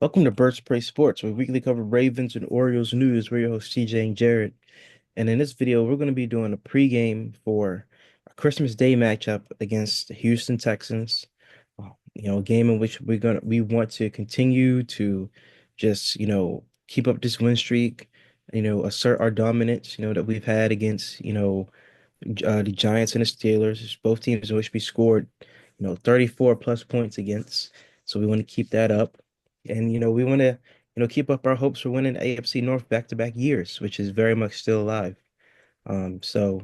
Welcome to Birds Prey Sports, where we weekly cover Ravens and Orioles news. We're your hosts, CJ and Jared. And in this video, we're going to be doing a pregame for a Christmas Day matchup against the Houston Texans. A game in which we want to continue to just, keep up this win streak, assert our dominance, that we've had against, the Giants and the Steelers. It's both teams in which we scored, 34 plus points against. So we want to keep that up. And, we want to, keep up our hopes for winning AFC North back-to-back years, which is very much still alive. So,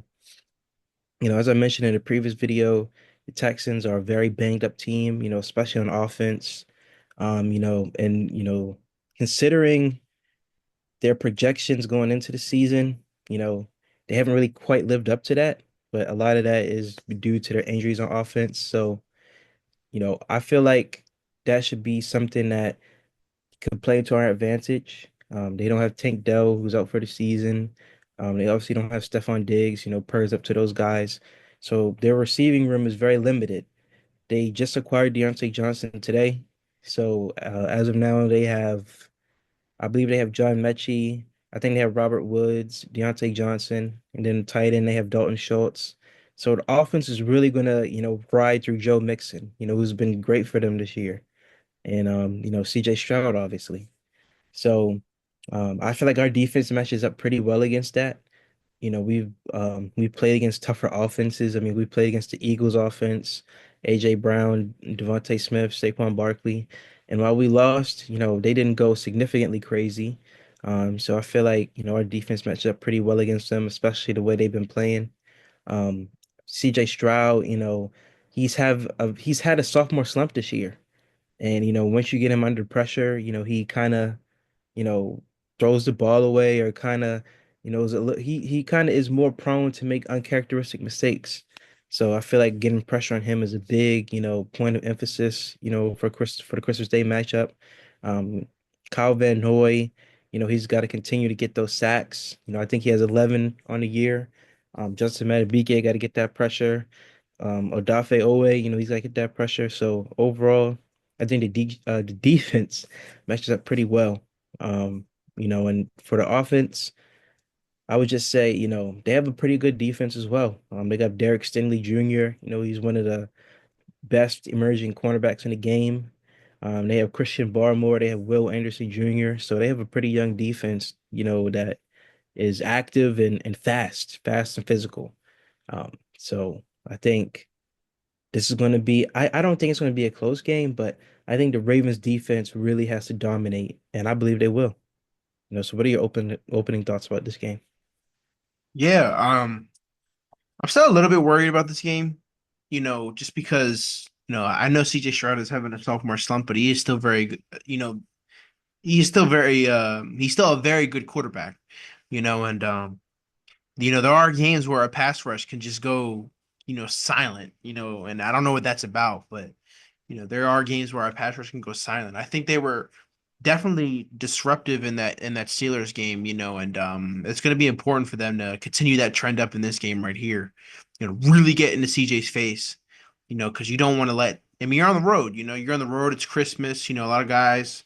as I mentioned in the previous video, the Texans are a very banged up team, especially on offense. And, considering their projections going into the season, you know, they haven't really quite lived up to that, but a lot of that is due to their injuries on offense. So, I feel like that should be something that could play to our advantage. They don't have Tank Dell, who's out for the season. They obviously don't have Stephon Diggs, prayers up to those guys. So their receiving room is very limited. They just acquired Deontay Johnson today. So as of now, I believe they have John Mechie. I think they have Robert Woods, Deontay Johnson, and then tight end they have Dalton Schultz. So the offense is really gonna, ride through Joe Mixon, who's been great for them this year, and CJ Stroud obviously. So I feel like our defense matches up pretty well against that. We've played against tougher offenses. I mean, we played against the Eagles offense, AJ Brown, Devontae Smith, Saquon Barkley. And while we lost, they didn't go significantly crazy. So I feel like, our defense matched up pretty well against them, especially the way they've been playing. Um, CJ Stroud, he's had a sophomore slump this year. And, once you get him under pressure, he kind of you know, throws the ball away or kind of, he kind of is more prone to make uncharacteristic mistakes. So I feel like getting pressure on him is a big, point of emphasis, for the Christmas Day matchup. Um, Kyle Van Noy, he's got to continue to get those sacks. I think he has 11 on the year. Justin Madubuike got to get that pressure. Odafe Owe, he's got to get that pressure. So overall, I think the defense matches up pretty well. And for the offense, I would just say, they have a pretty good defense as well. They got Derek Stingley Jr., he's one of the best emerging cornerbacks in the game. They have Christian Barmore, they have Will Anderson Jr., so they have a pretty young defense, that is active and fast and physical. So I think this is going to be, I don't think it's going to be a close game, but I think the Ravens defense really has to dominate, and I believe they will. So what are your opening thoughts about this game? Yeah, I'm still a little bit worried about this game, just because, I know CJ Stroud is having a sophomore slump, but he is still very good, he's still a very good quarterback, and there are games where a pass rush can just go, silent, and I don't know what that's about, but there are games where our pass rush can go silent. I think they were definitely disruptive in that Steelers game, and it's going to be important for them to continue that trend up in this game right here. Really get into CJ's face, because you don't want to let. I mean, you're on the road. You're on the road. It's Christmas. A lot of guys,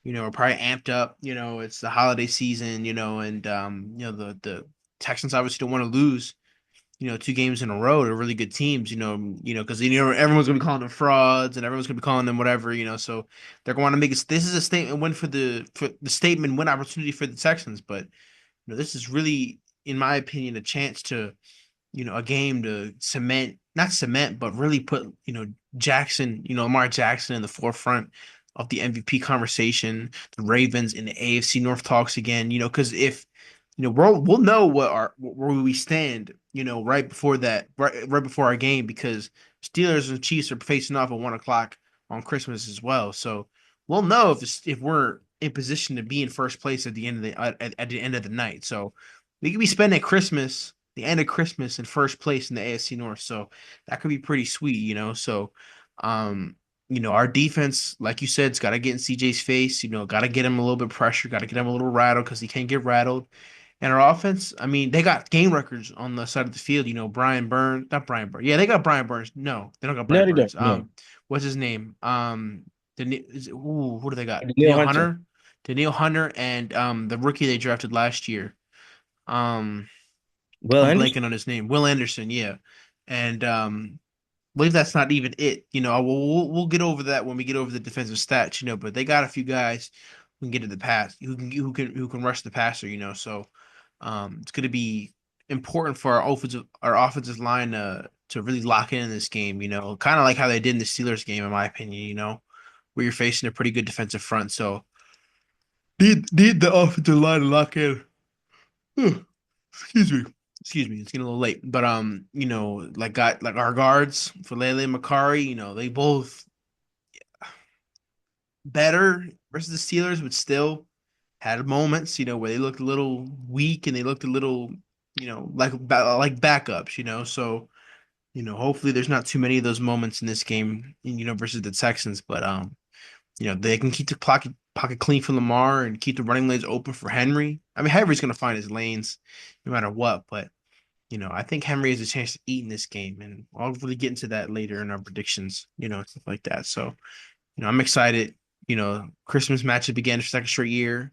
are probably amped up. It's the holiday season. And the Texans obviously don't want to lose, two games in a row to really good teams, because everyone's gonna be calling them frauds and everyone's gonna be calling them whatever, so they're going to make it. This is a statement win for the statement win opportunity for the Texans, but this is really, in my opinion, a chance to, a game to cement, not cement, but really put, Jackson, Lamar Jackson in the forefront of the MVP conversation, the Ravens in the AFC North talks again, because if we'll know where we stand, right before that, right before our game, because Steelers and Chiefs are facing off at 1 o'clock on Christmas as well. So we'll know if we're in position to be in first place at the end of at the end of the night. So we could be spending Christmas, the end of Christmas, in first place in the AFC North. So that could be pretty sweet, So, um, our defense, like you said, it's got to get in CJ's face. Got to get him a little bit of pressure. Got to get him a little rattled because he can't get rattled. And our offense, I mean, they got game records on the side of the field. Brian Burns, not Brian Burns. Yeah, they got Brian Burns. No, they don't got No, Brian they don't. Burns. No. What's his name? What do they got? Danielle Hunter. Daniil Hunter, and the rookie they drafted last year. Um, Will I'm Anderson. blanking on his name. Will Anderson, yeah, and I believe that's not even it. We'll get over that when we get over the defensive stats. But they got a few guys who can get to the pass, who can rush the passer. So it's going to be important for our offensive line to really lock in this game. Kind of like how they did in the Steelers game, in my opinion. Where you're facing a pretty good defensive front, so need the offensive line to lock in. Excuse me. Excuse me. It's getting a little late. But like our guards for Lele and Makari, they both better versus the Steelers, but still had moments, where they looked a little weak and they looked a little, like backups. So, hopefully there's not too many of those moments in this game, versus the Texans. But they can keep the pocket clean for Lamar and keep the running lanes open for Henry. I mean, Henry's gonna find his lanes no matter what, but I think Henry has a chance to eat in this game, and I'll really get into that later in our predictions, stuff like that. So, I'm excited. Christmas matchup again for second straight year.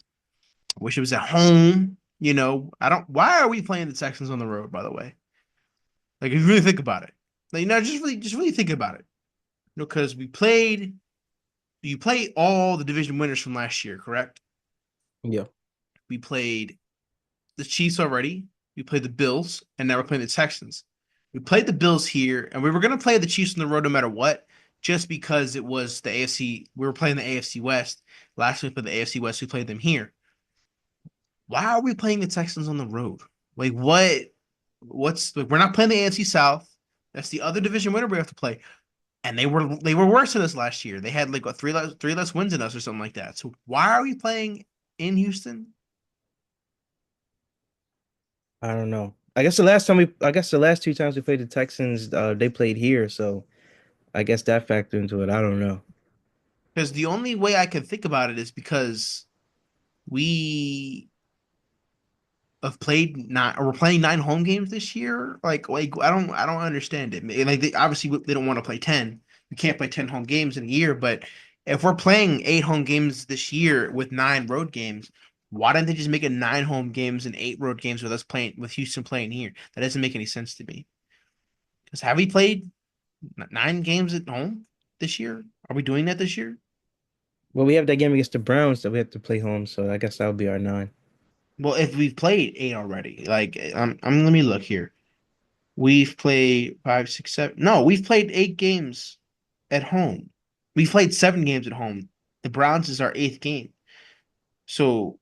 I wish it was at home. I don't. Why are we playing the Texans on the road? By the way, like if you really think about it, like just really think about it. Because you played all the division winners from last year, correct? Yeah. We played the Chiefs already. We played the Bills, and now we're playing the Texans. We played the Bills here, and we were going to play the Chiefs on the road no matter what, just because it was the AFC. We were playing the AFC West. Last week for the AFC West, we played them here. Why are we playing the Texans on the road? Like what? What's like? We're not playing the AFC South. That's the other division winner we have to play, and they were worse than us last year. They had like what three less wins than us or something like that. So why are we playing in Houston? I don't know. I guess the last two times we played the Texans, they played here, so I guess that factored into it. I don't know. Because the only way I can think about it is because we have played nine, or we're playing 9 home games this year. Like I don't understand it. Like obviously they don't want to play 10. We can't play 10 home games in a year. But if we're playing 8 home games this year with 9 road games, why didn't they just make it 9 home games and 8 road games with us playing with Houston playing here? That doesn't make any sense to me. Because have we played 9 games at home this year? Are we doing that this year? Well, we have that game against the Browns that we have to play home, so I guess that'll be our nine. Well, if we've played 8 already, like let me look here. We've played five, six, seven. No, we've played 8 games at home. We've played 7 games at home. The Browns is our 8th game. So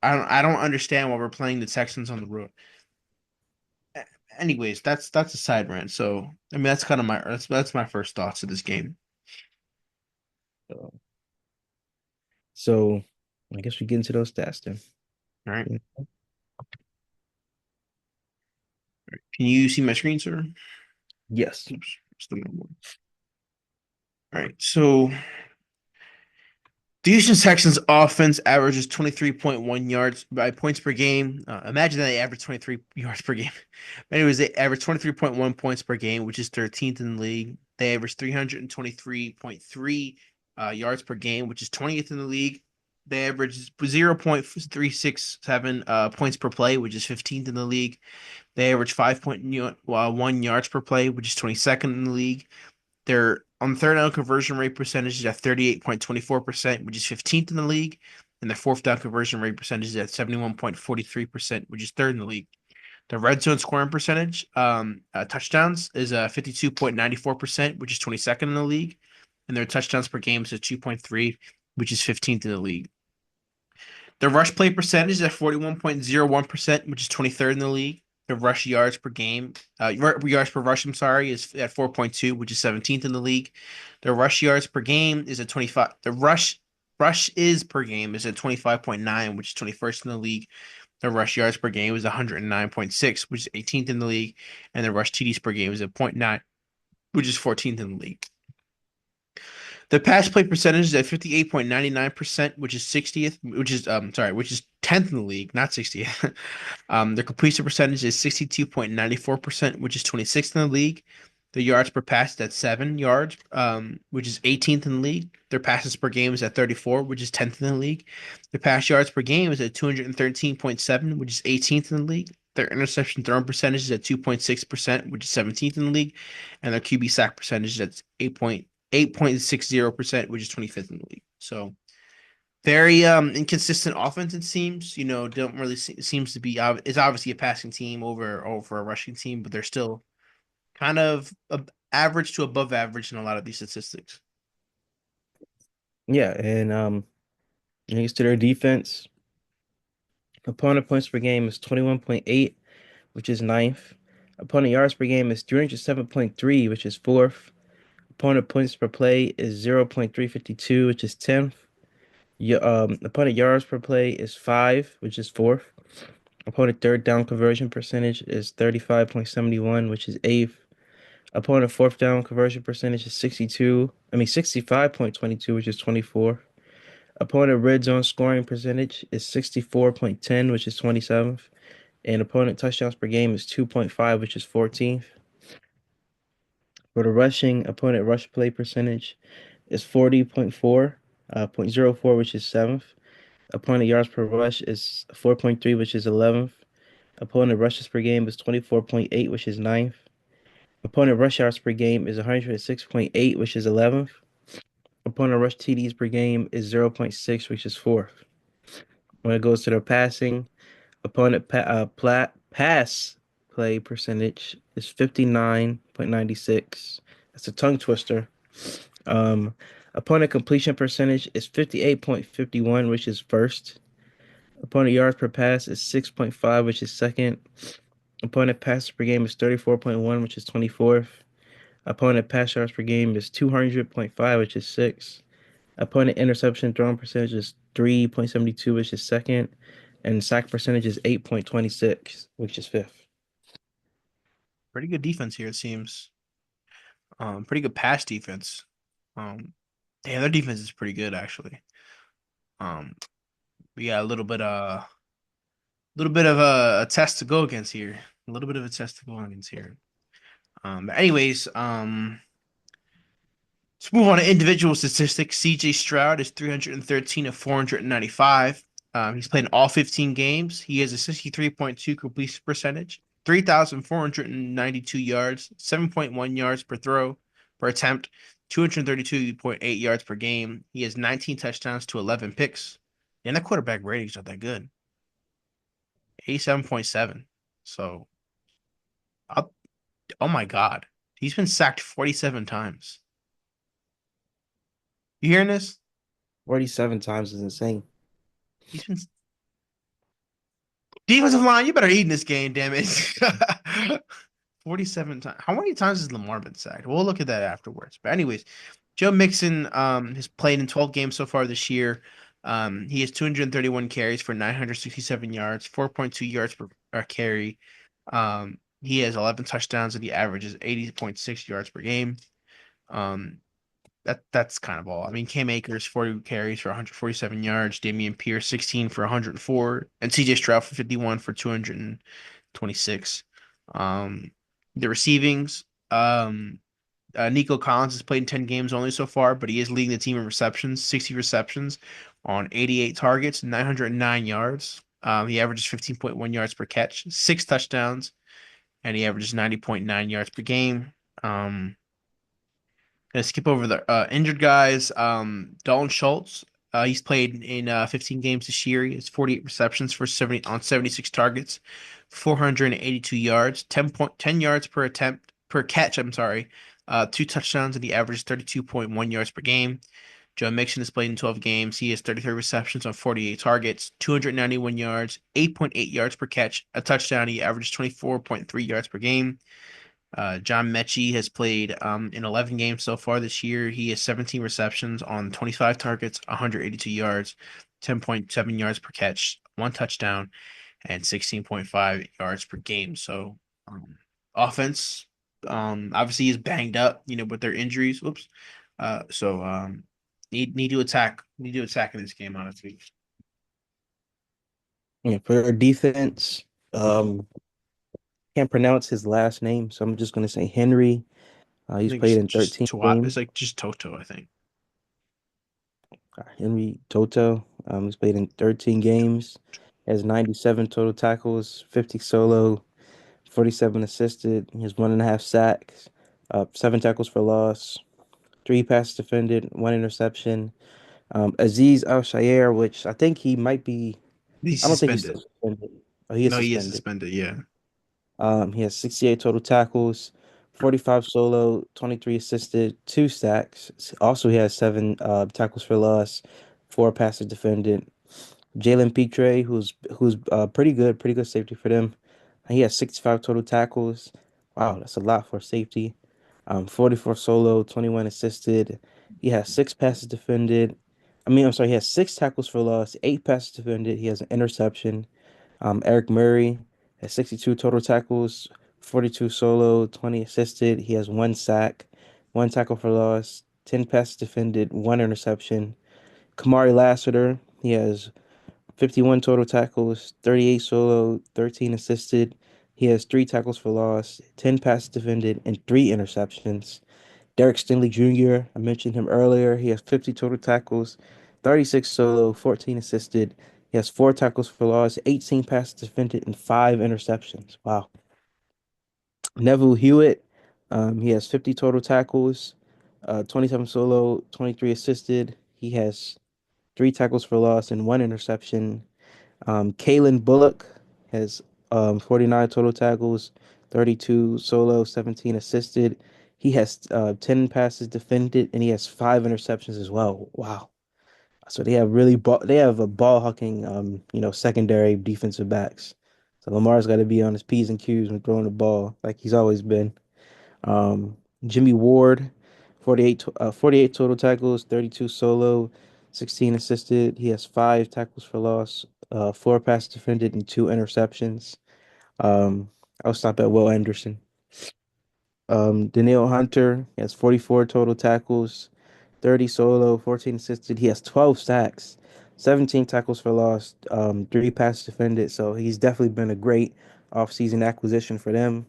I don't understand why we're playing the Texans on the road. Anyways, that's a side rant. So I mean that's kind of that's my first thoughts of this game. So, so I guess we get into those stats then. All right. Can you see my screen, sir? Yes. Oops, it's the wrong one. All right. So the Houston Texans offense averages 23.1 yards by points per game. Imagine that they average 23 yards per game. Anyways, they average 23.1 points per game, which is 13th in the league. They average 323.3 yards per game, which is 20th in the league. They average 0.367 points per play, which is 15th in the league. They average 5.1 yards per play, which is 22nd in the league. Their on third down conversion rate percentage is at 38.24%, which is 15th in the league. And their fourth down conversion rate percentage is at 71.43%, which is third in the league. The red zone scoring percentage, touchdowns, is 52.94%, which is 22nd in the league. And their touchdowns per game is at 2.3, which is 15th in the league. The rush play percentage is at 41.01%, which is 23rd in the league. The rush yards per game, yards per rush, I'm sorry, is at 4.2, which is 17th in the league. The rush yards per game is at 25. The rush is per game is at 25.9, which is 21st in the league. The rush yards per game is 109.6, which is 18th in the league. And the rush TDs per game is at zero point 0.9, which is 14th in the league. The pass play percentage is at 58.99%, which is 60th, which is 10th in the league, not 60th. Their completion percentage is 62.94%, which is 26th in the league. The yards per pass is at 7 yards, which is 18th in the league. Their passes per game is at 34, which is 10th in the league. Their pass yards per game is at 213.7, which is 18th in the league. Their interception thrown percentage is at 2.6%, which is 17th in the league. And their QB sack percentage is at 8.60%, which is 25th in the league. So very inconsistent offense, it seems. Don't really seems to be it's obviously a passing team over a rushing team, but they're still kind of average to above average in a lot of these statistics. Yeah, and thanks to their defense, opponent points per game is 21.8, which is ninth. Opponent yards per game is 307.3, which is fourth. Opponent points per play is 0.352, which is 10th. Opponent yards per play is 5, which is fourth. Opponent third down conversion percentage is 35.71, which is eighth. Opponent fourth down conversion percentage is 65.22, which is 24th. Opponent red zone scoring percentage is 64.10, which is 27th. And opponent touchdowns per game is 2.5, which is 14th. For the rushing, opponent rush play percentage is 40.4, point zero 0.04, which is 7th. Opponent yards per rush is 4.3, which is 11th. Opponent rushes per game is 24.8, which is ninth. Opponent rush yards per game is 106.8, which is 11th. Opponent rush TDs per game is zero point 0.6, which is fourth. When it goes to the passing, opponent pass play percentage is 59.96. That's a tongue twister. Um, Opponent completion percentage is 58.51, which is first. Opponent yards per pass is 6.5, which is second. Opponent passes per game is 34.1, which is 24th. Opponent pass yards per game is 200.5, which is sixth. Opponent interception thrown percentage is 3.72, which is second. And sack percentage is 8.26, which is fifth. Pretty good defense here, it seems. Pretty good pass defense. Yeah, their defense is pretty good actually. Um, we got a little bit of a test to go against here. A little bit of a test to go against here. But anyways, let's move on to individual statistics. CJ Stroud is 313 of 495. He's played in all 15 games. He has a 63.2 completion percentage, 3,492 yards, 7.1 yards per throw per attempt, 232.8 yards per game. He has 19 touchdowns to 11 picks. And the quarterback ratings not that good. 87.7. So, I'll, oh my God. He's been sacked 47 times. You hearing this? 47 times is insane. He's been defensive line, you better eat in this game, damn it. 47 times. How many times has Lamar been sacked? We'll look at that afterwards. But anyways, Joe Mixon has played in 12 games so far this year. He has 231 carries for 967 yards, 4.2 yards per carry. He has 11 touchdowns and he averages 80.6 yards per game. Um, that's kind of all. I mean, Cam Akers, 40 carries for 147 yards, Damian Pierce, 16 for 104, and CJ Stroud for 51 for 226. The receivings, Nico Collins has played in 10 games only so far, but he is leading the team in receptions, 60 receptions on 88 targets, 909 yards. He averages 15.1 yards per catch, six touchdowns, and he averages 90.9 yards per game. Gonna skip over the injured guys. Dalton Schultz, he's played in 15 games this year. He has 48 receptions for 76 targets, 482 yards, 10 yards per attempt per catch. I'm sorry, two touchdowns, and he averages 32.1 yards per game. Joe Mixon has played in 12 games. He has 33 receptions on 48 targets, 291 yards, 8.8 yards per catch, a touchdown. He averages 24.3 yards per game. John Mechie has played in 11 games so far this year. He has 17 receptions on 25 targets, 182 yards, 10.7 yards per catch, one touchdown, and 16.5 yards per game. So, offense, obviously is banged up, with their injuries. Whoops. So need to attack in this game, honestly. Yeah, for their defense, can't pronounce his last name, so I'm just gonna say Henry. I He's think played it's in just 13 Tuat. It's games. like just Toto, I think. Henry Toto, he's played in 13 games, has 97 total tackles, 50 solo, 47 assisted. He has 1.5 sacks, 7 tackles for loss, 3 passes defended, 1 interception. Aziz Al-Shaair, which I think he might be, He's I don't think he's still suspended. suspended. Oh, he is No, he is suspended. suspended. Yeah. He has 68 total tackles, 45 solo, 23 assisted, 2 sacks. Also, he has 7 tackles for loss, 4 passes defended. Jalen Petre, who's pretty good safety for them. He has 65 total tackles. Wow, that's a lot for safety. 44 solo, 21 assisted. He has 6 passes defended. I'm sorry, he has 6 tackles for loss, 8 passes defended. He has an interception. Eric Murray has 62 total tackles, 42 solo, 20 assisted. He has 1 sack, 1 tackle for loss, 10 passes defended, 1 interception. Kamari Lassiter, he has 51 total tackles, 38 solo, 13 assisted. He has 3 tackles for loss, 10 passes defended, and 3 interceptions. Derek Stingley Jr., I mentioned him earlier. He has 50 total tackles, 36 solo, 14 assisted. He has 4 tackles for loss, 18 passes defended, and 5 interceptions. Wow. Neville Hewitt, he has 50 total tackles, 27 solo, 23 assisted. He has 3 tackles for loss and 1 interception. Kalen Bullock has 49 total tackles, 32 solo, 17 assisted. He has 10 passes defended, and he has 5 interceptions as well. Wow. So they have a ball hawking secondary defensive backs. So Lamar's got to be on his P's and Q's when throwing the ball like he's always been. Um, Jimmy Ward, 48 total tackles, 32 solo, 16 assisted. He has 5 tackles for loss, 4 passes defended, and 2 interceptions. Um, I'll stop at Will Anderson. Daniil Hunter, he has 44 total tackles, 30 solo, 14 assisted. He has 12 sacks, 17 tackles for loss, 3 passes defended. So he's definitely been a great offseason acquisition for them.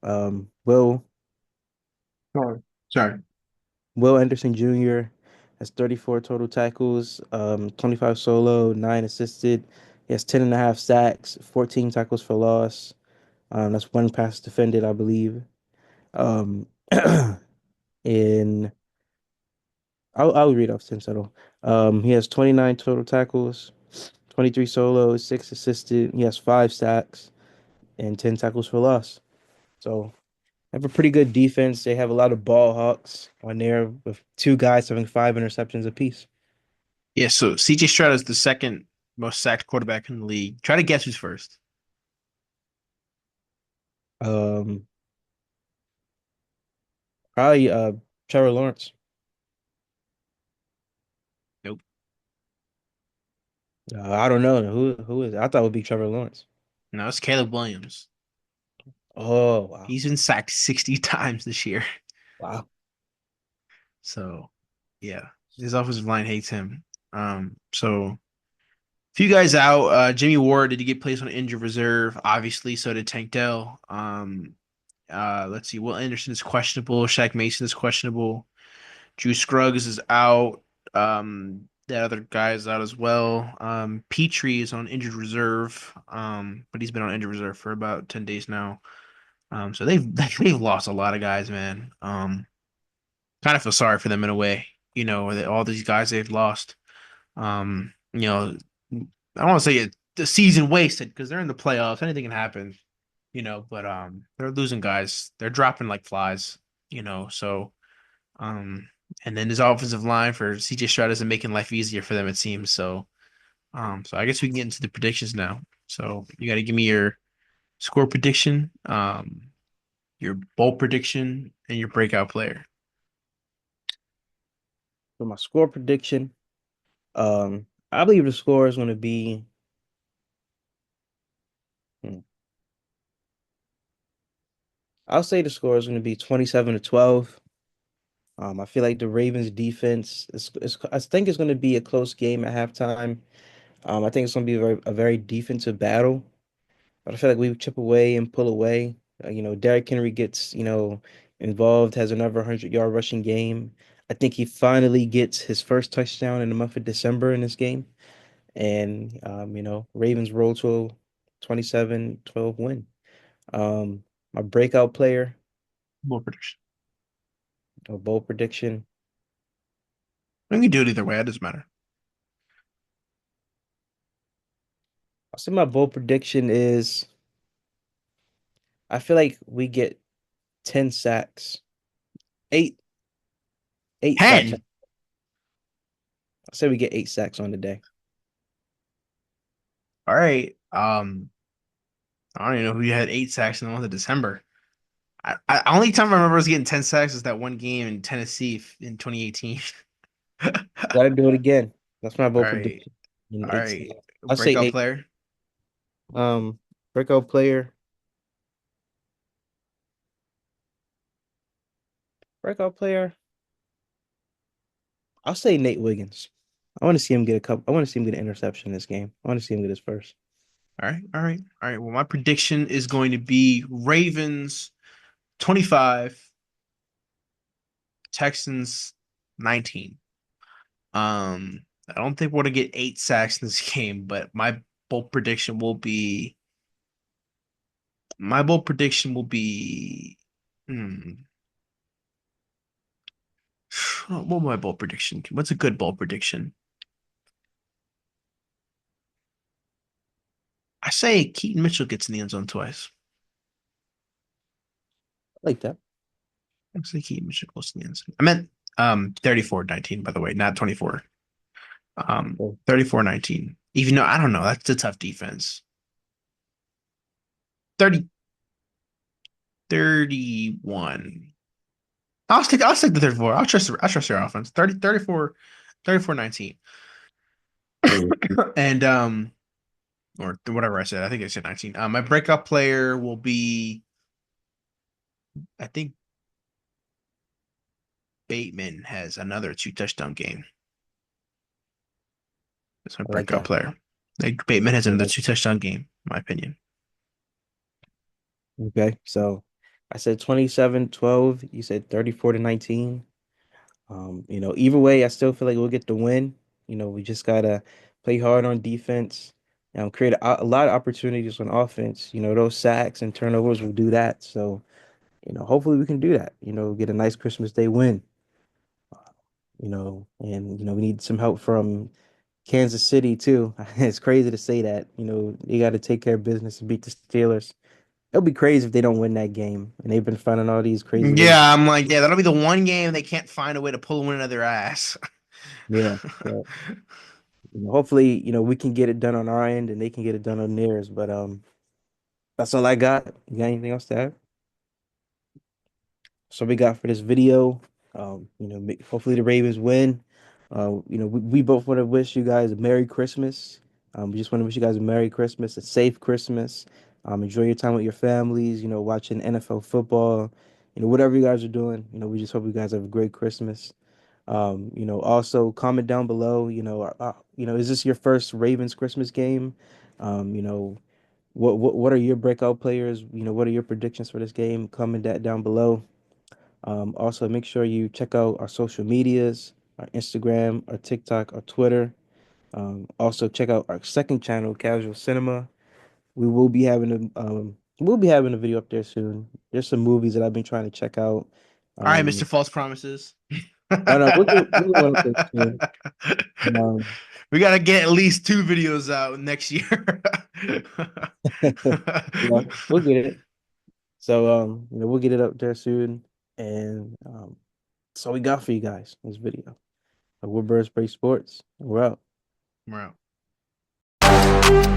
Um, Will Sorry. Sorry. Will Anderson Jr. has 34 total tackles, 25 solo, 9 assisted. He has 10.5 sacks, 14 tackles for loss. That's 1 pass defended, I believe. Um, in I'll read off 10 total. He has 29 total tackles, 23 solos, 6 assisted. He has 5 sacks and 10 tackles for loss. So they have a pretty good defense. They have a lot of ball hawks on there with 2 guys having 5 interceptions apiece. Yeah. So CJ Stroud is the second most sacked quarterback in the league. Try to guess who's first. Um, Probably Trevor Lawrence. Nope. I don't know who is it? I thought it would be Trevor Lawrence. No, it's Caleb Williams. Oh wow, He's been sacked 60 times this year. wow. So, yeah, his offensive line hates him. So few guys out. Jimmy Ward, did he get placed on injured reserve? Obviously, so did Tank Dell. Let's see. Will Anderson is questionable. Shaq Mason is questionable. Drew Scruggs is out. That other guy is out as well. Petrie is on injured reserve. But he's been on injured reserve for about 10 days now. So they've lost a lot of guys, man. Kind of feel sorry for them in a way. All these guys they've lost. You know, I don't want to say the season wasted because they're in the playoffs. Anything can happen, but they're losing guys. They're dropping like flies. So um and then his offensive line for CJ Stroud isn't making life easier for them, it seems. So I guess we can get into the predictions now. So you gotta give me your score prediction, your bowl prediction, and your breakout player. For my score prediction, I believe the score is going to be. hmm, I'll say the score is going to be 27-12. I feel like the Ravens defense I think it's going to be a close game at halftime. I think it's going to be a very defensive battle, but I feel like we chip away and pull away. Derrick Henry gets, involved, has another 100-yard rushing game. I think he finally gets his first touchdown in the month of December in this game. And, Ravens roll to a 27-12 win. My breakout player, Bold prediction. a bold prediction. We can do it either way. It doesn't matter. I'll say my bold prediction is I feel like we get 10 sacks, eight, eight sacks. 10. I'll say we get 8 sacks on the day. All right. I don't even know who you had 8 sacks in the month of December. Only time I remember us getting 10 sacks is that one game in Tennessee in 2018. All Gotta do it again. That's my bold right. prediction. In All eight, right. I'll say Breakout eight. player. Um, breakout player, breakout player. I'll say Nate Wiggins. I want to see him get a couple. I want to see him get an interception in this game. I want to see him get his first. All right. All right. All right. Well, my prediction is going to be Ravens 25, Texans 19. I don't think we're going to get 8 sacks in this game, but bold prediction will be my bold prediction will be hmm, what my bold prediction? What's a good bold prediction? I say Keaton Mitchell gets in the end zone twice. I like that. I say Keaton Mitchell goes in the end zone. I meant 34-19, by the way, not 24. So, 34-19. Even though I don't know, that's a tough defense. 30 31. I'll stick the 34. I'll trust their offense. 34-19. And or whatever I said. I think I said 19. My breakout player will be I think Bateman has another 2 touchdown game. That's my I like breakout that. player. Like Bateman has I another like 2 touchdown game, in my opinion. Okay, so I said 27-12. You said 34-19. Either way, I still feel like we'll get the win. We just gotta play hard on defense, create a lot of opportunities on offense. Those sacks and turnovers will do that. So, hopefully we can do that. Get a nice Christmas Day win. And we need some help from Kansas City too. It's crazy to say that. They got to take care of business and beat the Steelers. It'll be crazy if they don't win that game. And they've been finding all these crazy ways. Yeah, I'm like, yeah, that'll be the one game they can't find a way to pull a win out of their ass. Yeah. So, hopefully, we can get it done on our end and they can get it done on theirs. But that's all I got. You got anything else to add? So we got for this video. Hopefully the Ravens win. We both want to wish you guys a Merry Christmas. We just want to wish you guys a Merry Christmas, a safe Christmas. Enjoy your time with your families, watching NFL football, whatever you guys are doing. We just hope you guys have a great Christmas. Also comment down below, is this your first Ravens Christmas game? What are your breakout players? What are your predictions for this game? Comment that down below. Also, make sure you check out our social medias, our Instagram, our TikTok, our Twitter. Also, check out our second channel, Casual Cinema. We'll be having a video up there soon. There's some movies that I've been trying to check out. All right, Um, Mr. False Promises. no, no, we'll get one up there soon. Um, We gotta get at least 2 videos out next year. yeah, we'll get it. So, we'll get it up there soon. And that's all we got for you guys in this video. We're Birds Play Sports. We're out. We're out.